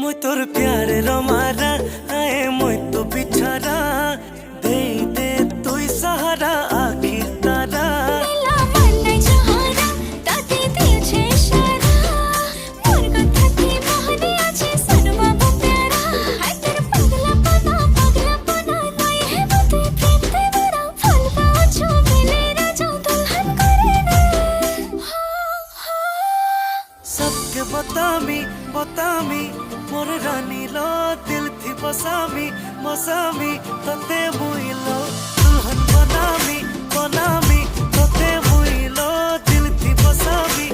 मुई तोर प्यारे रमारा आए मुई तो बिछारा दे दे तुई सहारा आखिर तारा নীলা মান্নাই যাহারা তাতে দিয়েছে সারা মোর কথা কি মনে আছে শুনবা প্যারা হাই তোর পাগলা পানা নয় হে মতে প্রেম দেবরা ফল পাওছো মিলে রাজা দুলহন করে না सबके बतामी बतामी मोर रानी लो दिल थी बसामी मसामी तते मुई लो दुल्हन बनामी बनामी तते मुई लो दिल थी बसामी